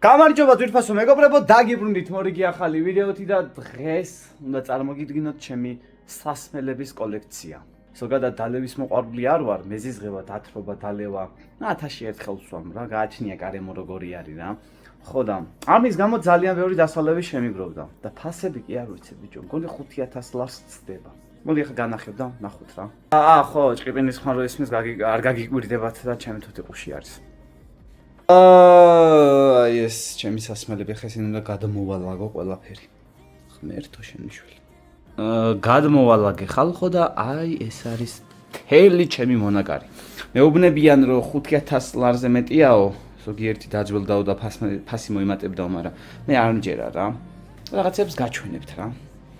გამარჯობა ძვირფასო მეგობრებო, დაგიბრუნდით მორიგი ახალი ვიდეოთი და დღეს უნდა წარმოგიდგინოთ ჩემი სასმელების კოლექცია. ზოგადად დალევის მოყვარული არ ვარ, მეზიზღება, დათრობა, დალევა. 1000-ში ერთხელ ვსვამ რა, გააჩნია გარემო როგორი არის რა. ხო და ამის გამო ძალიან ბევრი დასალევი შემიგროვდა და ფასები კი არ ვიცი ბიჭო, მგონი 5000 ლარს ცდება. მოდი ახლა განახევ და ნახოთ რა. ხო, ჭყიპინის ხმარო ისმის არ გაგიკვირდებათ და ჩემი თვითი ყუში არის. ეს ჩემი სასმელები ხა ისინი უნდა გადმოვალაგო ყველაფერი. ღმერთო შენიშვილი. გადმოვალაგე ხალხო და აი ეს არის თელი ჩემი მონაკარი. მეუბნებიან რომ 5000 ლარზე მეტიაო, ზოგიერთი დაძველდაო და ფასი მოიმატებდაო, მაგრამ მე არ მჯერა რა. რაღაცებს გაჩვენებთ რა.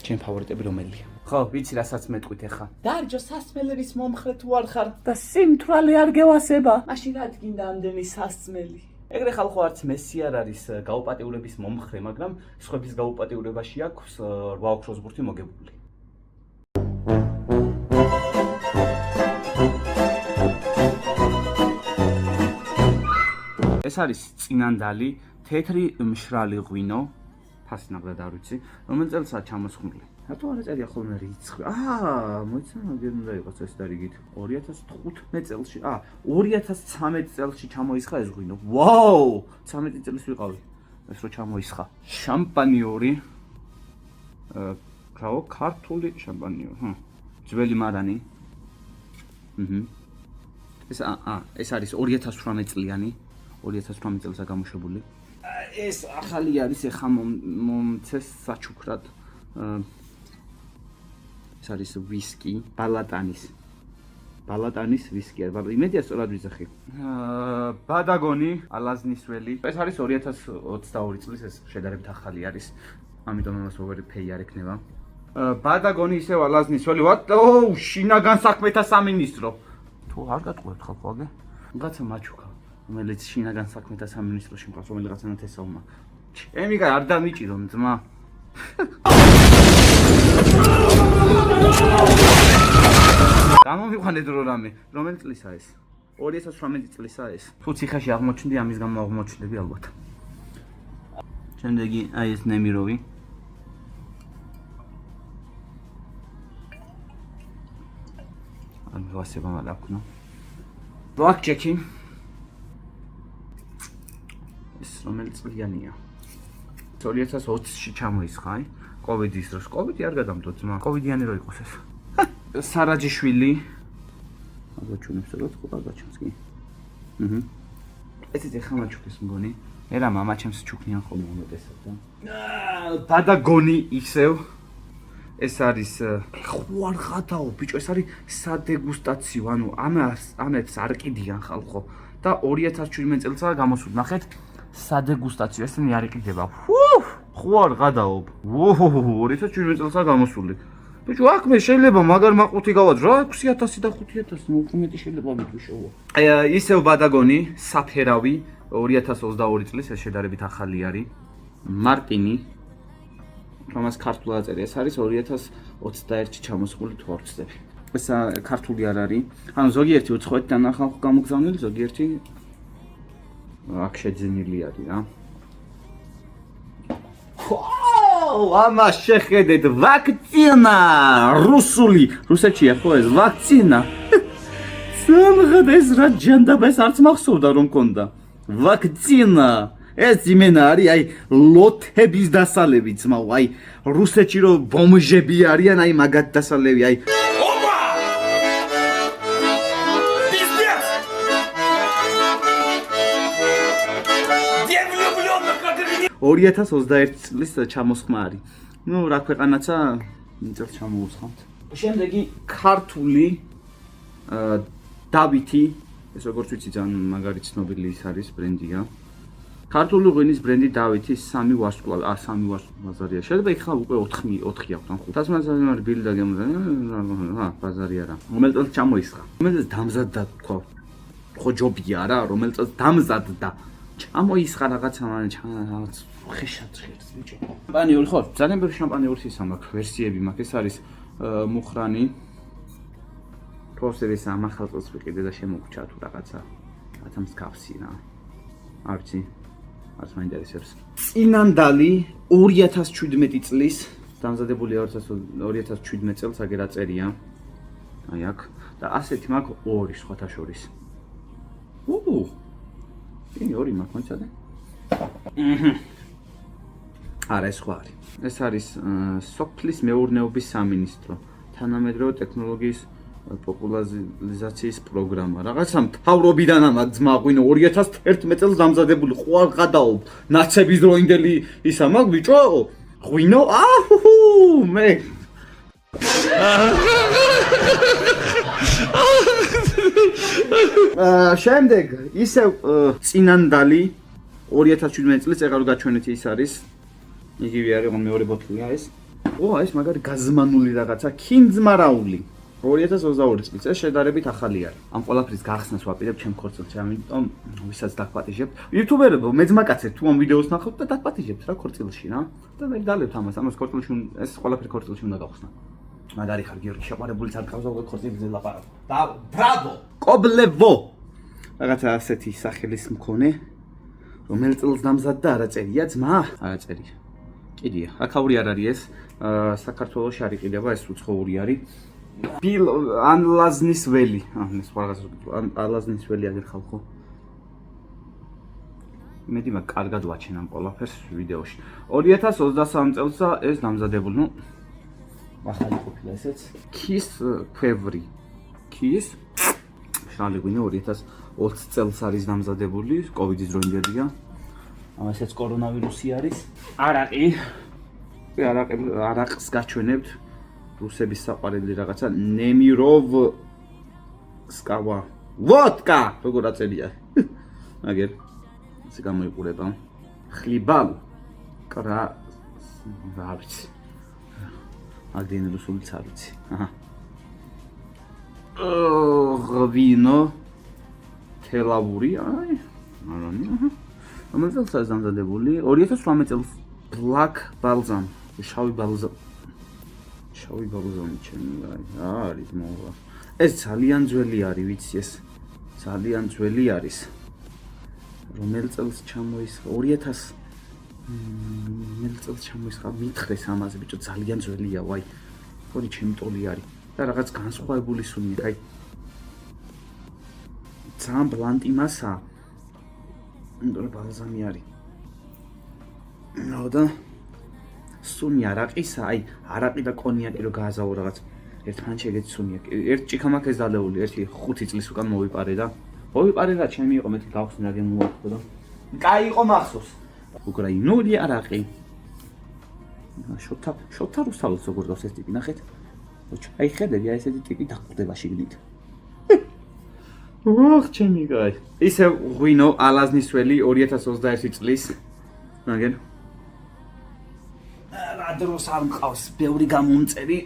ჩემი ფავორიტები რომელია? ხო, ვიცი რასაც მეტყვით ახლა. დარჯო სასმელების მომხრე თუ არ ხარ და სიმთვრალე არ გევასება. მაშინ რა დგინდა ამდენი სასმელი? ეგრე ხალხო არც მესი არ არის გაუპატიურების მომხრე, მაგრამ სხვების გაუპატიურებაში აქვს 8 ოქროს ბურთი მოგებული. ეს არის წინანდალი, თეთრი მშრალი ღვინო, ფასი ნაკლად არ ვიცი, რომელიც წელსაც ჩამოსხმული. რატო არ ეწერია ხოლმე რიცხვი? მოიცა მაგერ უნდა იყოს ეს და რიგით 2015 წელში. 2013 წელში ჩამოისხა ეს ღვინო. ვაუ! 13 წელს ვიყავი. ეს რო ჩამოისხა. შამპანიური. კაო ქართული შამპანიური. ძველი მარანი. ეს არის 2018 წლიანი. 2018 წელს გამოშვებული. ეს ახალი არის ეხა მომცეს საჩუქრად. ეს არის ვისკი, ბალატანის ვისკი, იმედია სწორად ვიძახი. ბადაგონი, ალაზნისველი. ეს არის 2022 წლის, ეს შედარებით ახალი არის. ამიტომ ამას ოღონდ ფეი არ ექნება. ბადაგონი ისევ ალაზნისველი. შინაგან საქმეთა სამინისტრო. თუ არ გატყუებთ ხალხო აგე? რაღაცა მაჩუქა, რომელიც შინაგან საქმეთა სამინისტროში მყავს, რომელიღაცა ნათესაუმა. ჩემი კაცი არ დამიჭირო ძმა. გამომიყვანეთ რო რამე, რომელი წლისა ეს? 2018 წლისა ეს. თუ ციხეში აღმოჩნდი, ამის გამო აღმოჩნდები ალბათ. შემდეგი აი ეს ნემიროვი. ამ ვასება მაგაკნო. ბლაკჯეკი. ეს რომელი წლიანია? 2020-ში ჩამოისხა, აი. კოვიდის დროს. კოვიდი არ გადამდო ძმა. კოვიდიანი რო იყოს ეს. სარაჯიშვილი. აგაჩვენებს რა თქო, აგაჩვენს კი. ეს ეხლა მაჩუქეს მგონი. ერა მამა ჩემს ჩუქნიან ხოლმე უმეტესად და. ბადაგონი ისევ. ეს არის ხوار ხათაო, ბიჭო, ეს არის სადეგუსტაციო, ანუ ამებს არ ყიდიან ხალხო და 2017 წელსაა გამოსული. ნახეთ, სადეგუსტაციო, ესენი არ იყიდება. ხوار ღადაობ. 2017 წელსაა გამოსული. ბიჭო, აქ მე შეიძლება მაგარ მაყუთი გავად რა 6000 და 5000 უკმეტი შეიძლება მითუშოვა. ისევ ბადაგონი, საფერავი 2022 წლის, ეს შედარებით ახალი არის. მარტინი რომელს ქართულად აწერია, ეს არის 2021-ში ჩამოსხმული თუ არ ვცდები. ეს ქართული არ არის. ანუ ზოგიერთი უცხოეთიდან ახალ გამოგზავნილი, ზოგიერთი აქ შეძენილი არის რა. ამას შეხედეთ, ვაქცინა, რუსეთშია ხო ეს ვაქცინა? სამღადეს რა ჯანდაბას არც მახსოვდა რომ მქონდა. ვაქცინა. ეს იმენა არის, აი, ლოთების დასალევი ძმაო, აი, რუსეთში რო ბომჟები არიან, აი, მაგათ დასალევი, აი. 2021 წლის ჩამოსხმა არის. ნუ რა ქვეყანაცა წელს ჩამოუსხამთ. შემდეგი ქართული დავითი, ეს როგორც ვიცი ძალიან მაგარი ცნობილი ის არის ბრენდია. ქართული ღვინის ბრენდი დავითი 3 ვარსკვლავი, 3 ვარსკვლავია. შეიძლება იქ ხა უკვე 4 4 აქვს ან 5. თასმანცალე არის ბილი და გემზა, ბაზარი არა. რომელსაც ჩამოისხა. რომელსაც დამზადდა თქვა. ხო ჯობია რა, რომელსაც დამზადდა. ჩამოისხა რაღაცა რაღაც ხეშად ხერს ბიჭო. შამპანიური ხო? ძალიან ბევრი შამპანიურის ისა მაქვს, ვერსიები მაქვს. ეს არის მუხრანი. პროსერის ამახალწოს ვიყიდე და შემოგჭა თუ რაღაცა. რაღაცა მსგავსი რა. არ ვიცი. არც მაინტერესებს. წინანდალი 2017 წლის დამზადებულია 2017 წელს აგერ აწერია. აი აქ და ასეთი მაქვს ორი სხვათა შორის. ინი ორი მაქვს მოიცადე? არა ეს სხვა არის. ეს არის სოფლის მეურნეობის სამინისტრო, თანამედროვე ტექნოლოგიის პოპულარიზაციის პროგრამა. რაღაცა მთავრობიდან ამათ ძმა ღვინო 2011 წელს დამზადებული ხوار გადაობ. ნაცების დროინდელი ისა მაგ ბიჭო ღვინო მე შემდეგ ისევ წინანდალი 2017 წლის ეხლა რო გაჩვენეთ ის არის იგივე არის მეორე ბოთლია ეს. ეს მაგარი გაზმანული რაღაცა ქინძმარაული 2022 წლის ეს შედარებით ახალი არის. ამ ყველაფრის გახსნას ვაპირებ ჩემ ქორწილში, ამიტომ ვისაც დაგპატიჟებთ. იუთუბერებო, მეძმაკაცებ თუ ამ ვიდეოს ნახავთ და დაგპატიჟებთ რა ქორწილში რა. და მე დალებთ ამას ქორწილში ეს ყველაფერი ქორწილში უნდა გავხსნა. მაგარი ხარ გიორგი შეყვარებულიც არ გყავს უკვე ქორწილზე ლაპარაკ. და ბრავო! კობლევო! რაღაცა ასეთი სახელის მქონე რომელი წელს დამზადდა არა წერია ძმა? არა წერია. კიდია. აქაური არ არის ეს. საქართველოში არ იყიდება ეს უცხოური არის. ბილ ანლაზნის ველი. ეს რაღაც ანლაზნის ველი აგერ ხალხო. მედი მაგ კარგად ვაჩენ ამ ყველაფერს ვიდეოში. 2023 წელსა ეს დამზადებული, ნუ ახალი ყოფილა ესეც. ქის ქვევრი. ქის შალი ღვინო 2020 წელს არის დამზადებული, კოვიდის დროინდელია. ამასაც კორონავირუსი არის. არაყს გაჩვენებთ. რუსების საყვარელი რაღაცა ნემიროვ სკავა. ვოდკა, როგორ აწერია. აგერ ეს გამოიყურება. ხლიბალ კრა ვარც. აგენ რუსულიც არ ვიცი. ღვინო თელავური, არანი. რომელ წელს დამზადებული? 2018 წელს ბლაკ ბალზამ, შავი ბალზამი ჩემი არის მოვა. ეს ძალიან ძველი არის, ვიცი ეს. ძალიან ძველი არის. რომელ წელს ჩამოისხა? 2000 რომელ წელს ჩამოისხა? მითხრეს ამაზე ბიჭო, ძალიან ძველია, ვაი. ხორი ჩემი ტოლი არის. და რაღაც განსხვავებული სუნი, აი. ძალიან ბლანტი მასა. ბალზამი არის. და სუნი არაყისა, აი, არაყი და კონიაკი რო გააზავო რაღაც. ერთმანეთს შეგეც სუნია. ერთ ჭიქა მაქვს ეს დალეული, ერთი 5 წლის უკან მოვიპარე და მოვიპარე რა ჩემი იყო მეთქი გავხსნი რა გემოვაწყო და კაი იყო მახსოვს. უკრაინული არაყი. შოთა რუსთავის როგორ გავს ეს ტიპი ნახეთ. აი ხედები აი ესეთი ტიპი დაყდება შიგნით. ჩემი კაი. ისე ღვინო ალაზნის ველი 2021 წლის. მაგერ დროს არ მყავს ბევრი გამომწერი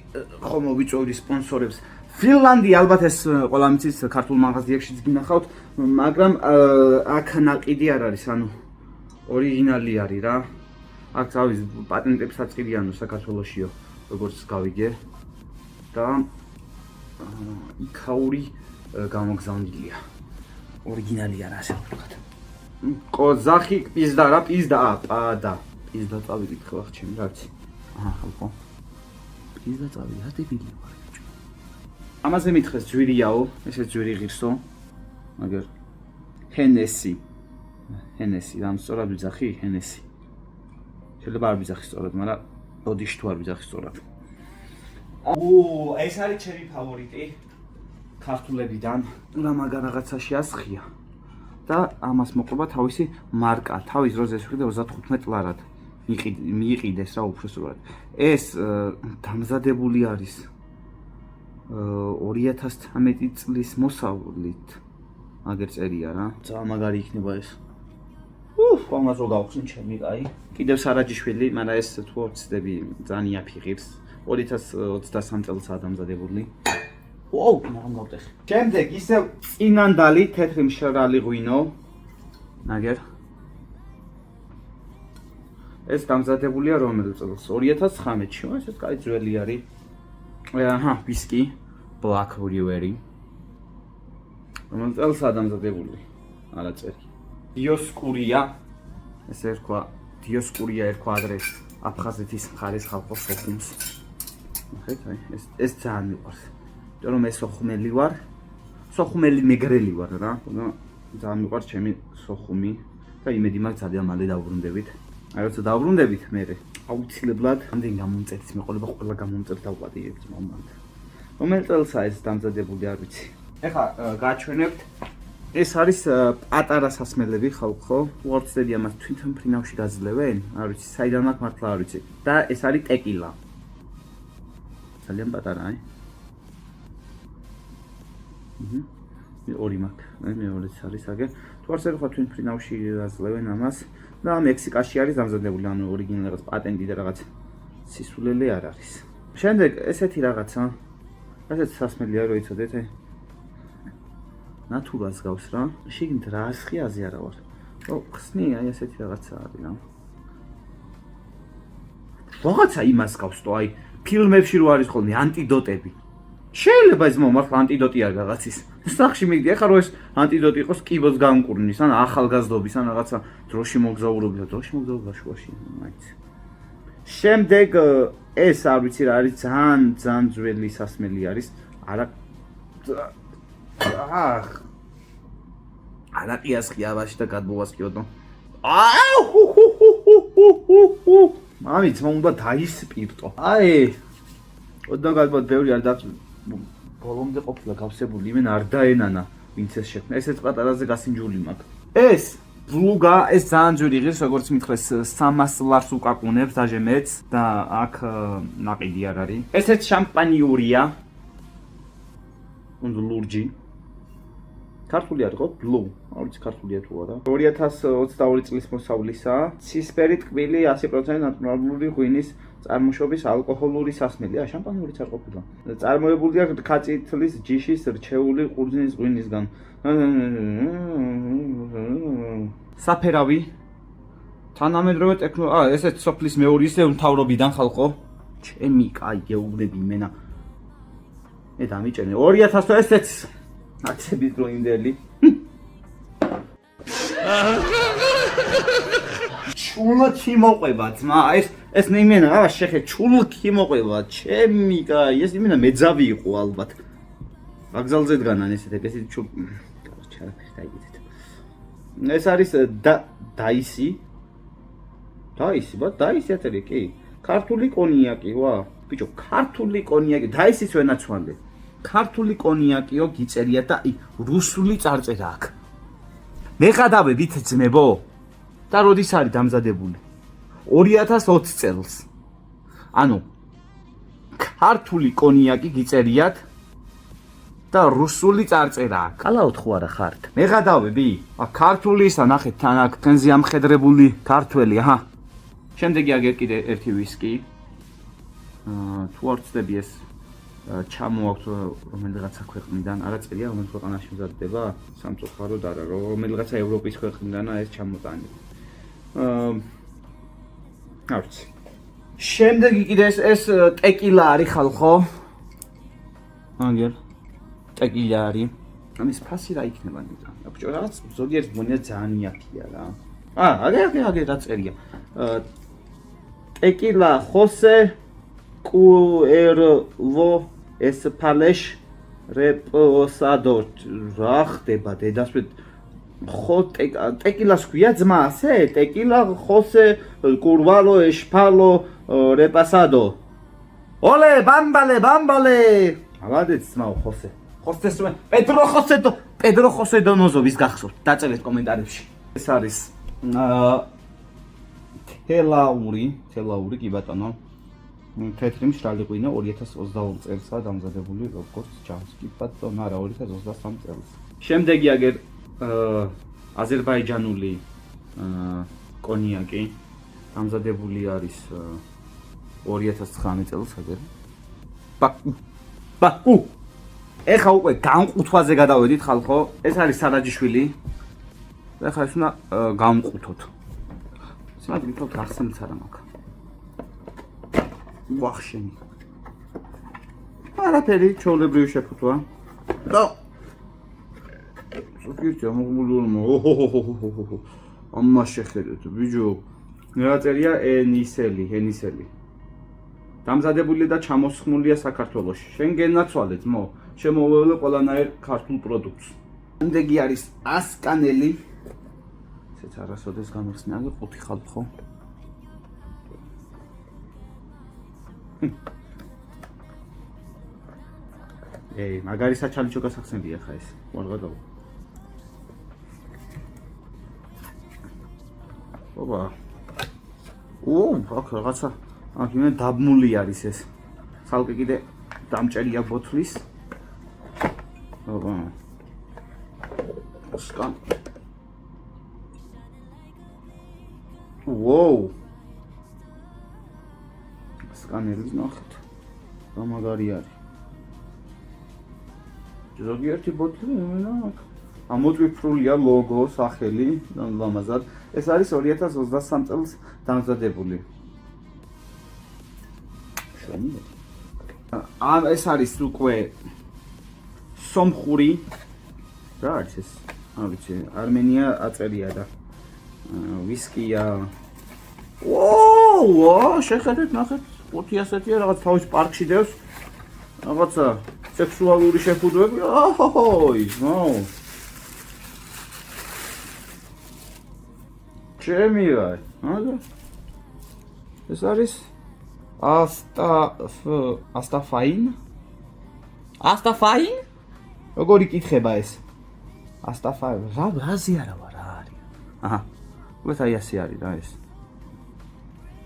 ხომ მოვიწოვდი სპონსორებს. ფინლანდია ალბათ ეს ყველა მიცის ქართულ მაღაზიებშიც გინახავთ, მაგრამ აქ ნაყიდი არ არის, ანუ ორიგინალი არის რა. აქ თავის პატენტებს აწყიდიანო საქართველოშიო, როგორც გავიგე. და იქაური გამოგზავნილია. ორიგინალი არა ასე ვთქვათ. ყოზახი პიზდა რა პიზდა პადა. პიზდა წავიდით ხო ახ ჩემი რაც. ხალხო. პიზდა წავიდით, რა დებილი ვარ ბიჭო. ამაზე მითხეს ძვირიაო, ესე ძვირი ღირსო. მაგერ ჰენესი. ჰენესი, რამ სწორად ვიძახი? ჰენესი. შეიძლება არ ვიძახი სწორად, მაგრამ ბოდიში თუ არ ვიძახი სწორად. ეს არის ჩემი ფავორიტი ქართულებიდან. რა მაგარ რაღაცაში ასხია. და ამას მოყვება თავისი მარკა. თავის დროზე ვიყიდე 35 ლარად. მიიყიდეს რა უბრალოდ. ეს დამზადებული არის 2013 წლის მოსავლით. აგერ წერია რა. ძალიან მაგარი იქნება ეს. ამას რო გავხსნი ჩემი კაი. კიდევ სარაჯიშვილი, მაგრამ ეს თუ ვწდები ძალიან იაფიღებს. 2023 წელსაა დამზადებული. მაგრამ გავტეხი. შემდეგ ისევ წინანდალი თეთრი მშრალი ღვინო. ნაგერ. ეს დამზადებულია რომელ წელს? 2019-ში, ესეც კაი ძველი არის. ვისკი, Black Brewery. რომელ წელსაა დამზადებული? არა წერი. დიოსკურია. ესე რქვა დიოსკურია ერქვა ადრე აფხაზეთის მხარის ხალხო სოხუმს. ნახეთ, აი ეს ძალიან მიყვარს. იმიტომ რომ ეს სოხუმელი ვარ. სოხუმელი მეგრელი ვარ რა. და ძალიან მიყვარს ჩემი სოხუმი და იმედი მაქვს ძალიან მალე დავბრუნდებით. აი როცა დავბრუნდებით მე აუცილებლად ამდენ გამომწერის მეყოლება ყველა გამომწერ დავყადიებ მომად. რომელ წელსაა ეს დამზადებული არ ვიცი. ეხლა გაჩვენებთ ეს არის პატარა სასმელები ხალხო. უარწდები ამას თვითონ ფრინავში გაძლევენ? არ ვიცი, საიდან მაქვს მართლა არ ვიცი. და ეს არის ტეკილა. ძალიან პატარა, აი. ორი მაქვს, აი მეორეც არის აგე. თუ არ შეიძლება თვითონ ფრინავში გაძლევენ ამას და მექსიკაში არის დამზადებული, ანუ ორიგინალი რაღაც პატენტი და რაღაც სისულელე არ არის. შემდეგ ესეთი რაღაცა. ასეთ სასმელია რო იცოდეთ, აი. ნატურას გავს რა. შიგნით რა ასხიაზე არა ვარ. ხსნი, აი ესეთი რაღაცა არის რა. რაღაცა იმას გავს თო, აი ფილმებში რო არის ხოლმე ანტიდოტები. შეიძლება ეს მომართლა ანტიდოტი არ რაღაცის. სახში მიგდი, ახლა რო ეს ანტიდოტი იყოს კიბოს განკურნის, ან ახალგაზრდობის, ან რაღაცა დროში მოგზაურობის, დროში მოგზაურობა შუაში, მაინც. შემდეგ ეს არ ვიცი რა არის, ძალიან ძველი სასმელი არის. არაყიას ხიავაში და გადმოვასკიოდო. მამიც მომდა დაისპირტო. აი. ოდნავ გადმოდ ბევრი არ და ბოლომდე ყოფილა გავსებული, იმენ არ დაენანა ვინც ეს შექმნა. ესეც პატარაზე გასინჯული მაქვს. ეს ბლუგა, ეს ძალიან ძვირი ღირს, როგორც მითხრეს 300 ლარს უკაკუნებს დაჟე მეც და აქ ნაყიდი არ არის. ესეც შამპანიურია. უნდა ლურჯი. ქართული არ იყო? ბლუ. არ ვიცი ქართულია თუ არა. 2022 წლის მოსავლისაა. ცისფერი ტკბილი 100% ნატურალური ღვინის წარმოშობის ალკოჰოლური სასმელი. შამპანიურიც არ ყოფილა. წარმოებულია ქაწითლის ჯიშის რჩეული ყურძნის ღვინისგან. საფერავი. თანამედროვე ტექნოლოგია, ესეც სოფლის მეურის მთავრობიდან ხალხო. ჩემი კაი გეუბნები იმენა. მე დამიჭერე 2000 ესეც აქცების დროინდელი. ჩულკი მოყვება ძმა, ეს ნეიმენა რა შეხე ჩულკი მოყვება, ჩემი კაი, ეს იმენა მეძავი იყო ალბათ. ვაგზალზე დგანან ესეთი ჩულკი. ჩარაფერი დაიგეთ. ეს არის დაისი. დაისი, დაისი ათერი კი. ქართული კონიაკი, ვა. ბიჭო, ქართული კონიაკი, დაისის ვენაცვალე. ქართული კონიაკიო გიწერია და რუსული წარწერა აქვს. მე გადავედით ძმებო. და როდის არის დამზადებული? 2020 წელს. ანუ ქართული კონიაკი გიწერიათ და რუსული წარწერა აქვს. კალაოდ ხო არა ხართ? მე გადავები? ქართული ისა ნახეთ თან აქ თქვენზე ამხედრებული ქართველი, აჰა. შემდეგი აგერ კიდე ერთი ვისკი. თუ არ ვწდები ეს ჩამოაქვთ რომელიღაცა ქვეყნიდან, არა წერია რომელ ქვეყანაში მზადდება, სამწუხაროდ არა, რომელიღაცა ევროპის ქვეყნიდანაა ეს ჩამოტანილი. არ ვიცი. შემდეგი კიდე ეს ტეკილა არის ხალხო. აგერ ტეკილა არის. ამის ფასი რა იქნება ნიჭა? ბიჭო, რაღაც ზოგიერთ მონია ძალიან იაფია რა. აგერ რა წერია. ტეკილა ხოსე კუერვო ესპალეშ რეპოსადო რა ხდება დედასვე ხო ტეკილას ქვია ძმა ასე ტეკილა ხოსე კურვალო ეშპალო რეპასადო ოლე ბამბალე ავადეთ ძმაო ხოსე პედრო ხოსე დონოზო ვის გახსოვთ დაწერეთ კომენტარებში ეს არის თელაური კი ბატონო თეთრი მშრალი ღვინო 2022 წელსაა დამზადებული როგორც ჩანს კი ბატონო არა 2023 წელს შემდეგი აგერ აზერბაიჯანული კონიაკი დამზადებული არის 2019 წელს აგერ ბაკუ ეხა უკვე განყუთვაზე გადავედით ხალხო ეს არის სარაჯიშვილი ეხა ეს უნდა გამყუთოთ სად ვიქოთ გახსენიც არა მაქვს ვახშენი არაფერი ჩაოლებრივი შეფუთვა და სულ გირჩა მოღმულულმო ამას შეხედეთ, ბიჭო. რაწერია ენისელი. დამზადებული და ჩამოსხმულია საქართველოში. შენ გენაცვალე ძმო, შემოვლე ყველანაირ ქართულ პროდუქტს. ამდეგი არის ასკანელი. ესეც არასოდეს გამიხსნა, 5 ხალხო. მაგარი საჩალიჩო გასახსენებია ხა ეს. ვარღადო. ოპა. აქ რაღაცა აქ იმენ დაბმული არის ეს. ხალხი კიდე დამჭერია ბოთლის. ოპა. სკან. ვოუ. სკანერი ნახეთ. რა მაგარი არის. ზოგიერთი ბოთლი იმენა აქ. ამოტვიფრულია ლოგო, სახელი, ლამაზად. ეს არის 2023 წელს დამზადებული. შენია. ეს არის უკვე სომხური. რა არის ეს? არ ვიცი, არმენია აწერია და ვისკია. ოო, შეხედეთ, ნახეთ, 5 ასეთია, რაღაც თავის პარკში დევს. რაღაცა სექსუალური შეფუთვები. ოჰოი, ნო. ჩემი რა, ადა. ეს არის ასტაფაინ? ასტაფაინ? როგორ იკითხება ეს? ასტაფაინ, რაზე არა ვარ, რა არის? აჰა. უეთ აი ასე არის რა ეს.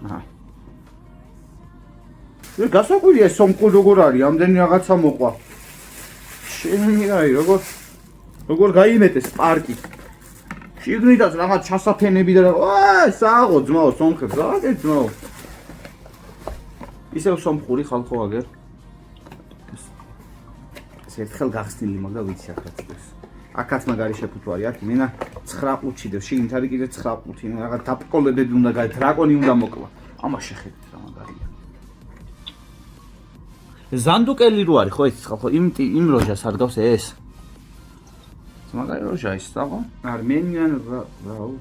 აჰა. ეს გასაკვირია სომხურ როგორ არის, ამდენი რაღაცა მოყვა. შენი რა, როგორ გაიმეტეს პარკი. შიგნითაც რაღაც ჩასაფენები და სააღო ძმაო სომხებს, რა გე ძმაო. ისევ სომხური ხალხო აგერ. ეს ერთხელ გახსნილი მაგდა ვიცი ახაც ეს. აქაც მაგარი შეფუთვარი აქვს, მენა 9 ყუთში და შიგნით არის კიდე 9 ყუთი, რაღაც დაპკოლებები უნდა გაი, დრაკონი უნდა მოკლა. ამას შეხედეთ რა მაგარია. ზანდუკელი რო არის ხო ეს ხალხო, იმ როჟას არ გავს ეს. მაგარი როჟა ის თაღო? არმენიან რაუ.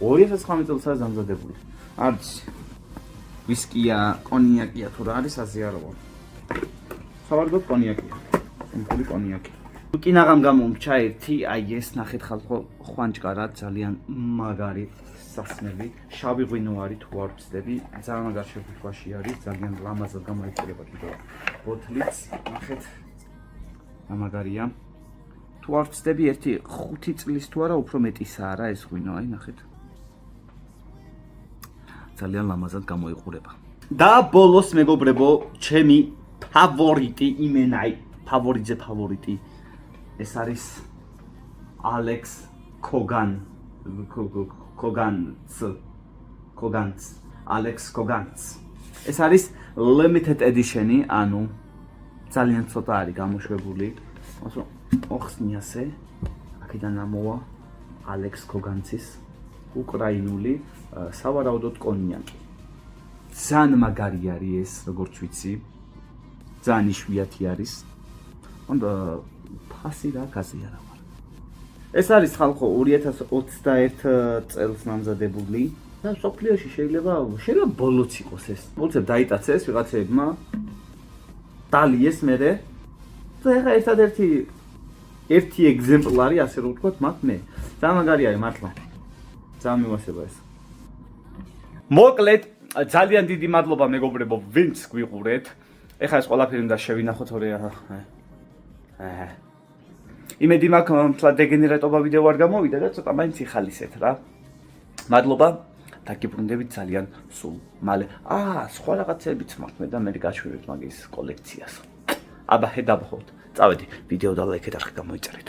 2019 წელს დამზადებული. არც ვისკია, კონიაკია თუ რა არის აზიარობა. სავარგოთ კონიაკია. სომხური კონიაკი. უკინაღამ გამომჩა ერთი, აი ეს ნახეთ ხალხო, ხვანჭკარა ძალიან მაგარი სასმელი, შავი ღვინო არის თუ არ ვცდები, ძალიან მაგარ შეფუთვაში არის, ძალიან ლამაზად გამოიყურება კიდევ. ბოთლიც ნახეთ. ამაგარია. თუ არ ვცდები ერთი 5 წლის თუ არა უფრო მეტისაა რა ეს ღვინო, აი ნახეთ. ძალიან ლამაზად გამოიყურება. და ბოლოს მეგობრებო, ჩემი ფავორიტი იმენაი, ფავორიტი. ეს არის ალექს კოგანც, ალექს კოგანც. ეს არის limited edition-ი, ანუ ძალიან ცოტა არის გამოშვებული. ასე ოხსნიასე აქედან ამოვა ალექს კოგანცის უკრაინული სავარაუდოდ კონიაკი. ძალიან მაგარი არის ეს, როგორც ვიცი. ძალიან იშვიათი არის. და ფასი რა გაზი არა ვარ. ეს არის ხალხო 2021 წელს დამზადებული. და სოფლიოში შეიძლება ბოლოც იყოს ეს. მოცებ დაიტაცეს ვიღაცებმა. დალიეს მერე. და ეხა ერთი ეგზემპლარი, ასე რომ ვთქვათ, მაგ მე. ძალიან მაგარი არის მართლა. ძალიან მივასება ეს. მოკლედ, ძალიან დიდი მადლობა მეგობრებო, ვინც გვიყურეთ. ეხა ეს ყველაფერი უნდა შევინახოთ, თორე იმედი მაქვს, თლა დეგენერატობა ვიდეო არ გამოვიდა და ცოტა მაინც იხალისეთ რა. მადლობა. დაგიბრუნდებით ძალიან სულ მალე. სხვა რაღაცებიც მაქვს მე და მე გაჩვენებთ მაგის კოლექციას. აბა, ხედავთ. წავედი, ვიდეო და ლაიქეთ, არხი გამოიწერეთ.